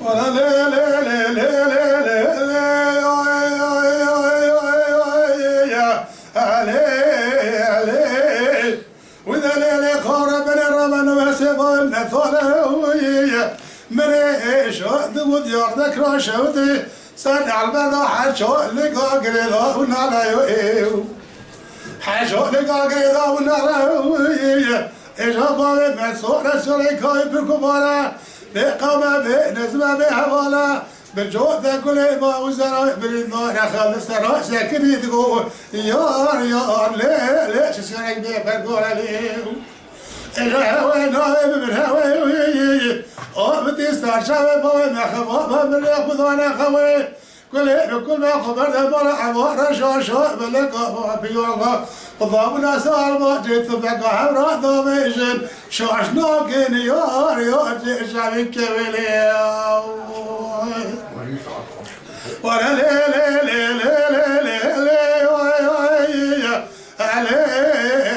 ولا لا لا لا لا لا لا لا يا علي علي وإذا ليلي قارب الرمن وسبال نثولي من إيش ود يردك راشودي سد على البلد حشو لقا قريضا ونعلى حشو لقا قريضا ونعلى إيش أبغى مسؤول سوريكاي بكبارة بقامة بنزمة بحوالا بالجودة كل ما وزراء بالنار خلص رأسه كذي تقول يار ليش سرق بيقول عليه الهوى نايم من هوى بتستار شباب ما خباب من ياخذ وانا خوي كل ما خبر دبر عبارة شو بلقى بيوغا قضاء سال ما جيت بقى حمراء ضميجن شاش ناقين يار شعبك كبلي ولا لي لي لي لي لي لي علي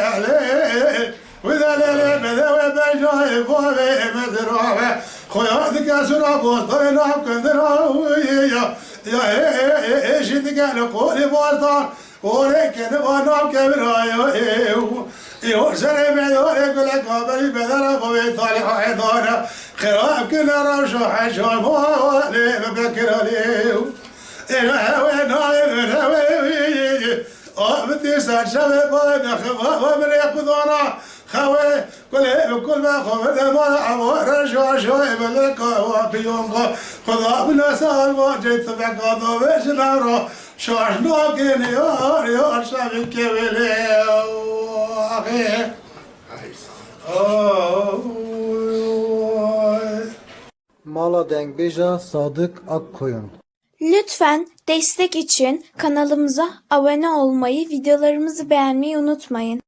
علي وإذا لي بدوي بجاي بوي مدروه خيارك سراب وطلنا كندراوي يا ايش تقال قولي بوطن ولكن وانا كبرايا يوصل بدور يقول لك قبل بدر ابوي طالع حيضانا خراب كل روش حشوم ولي بكر لي الهوى نايم الهوى بدي صار شباب بخباب من يقضانا خوي كل ما خبر ما عمر شوي بلقى بيوم خذا بنسال ما جيت بقى ضويش نارو شاش ناقين يار شبك بلي اخي Mala Dengbeja Sadık Akkoyun. Lütfen destek için kanalımıza abone olmayı, videolarımızı beğenmeyi unutmayın.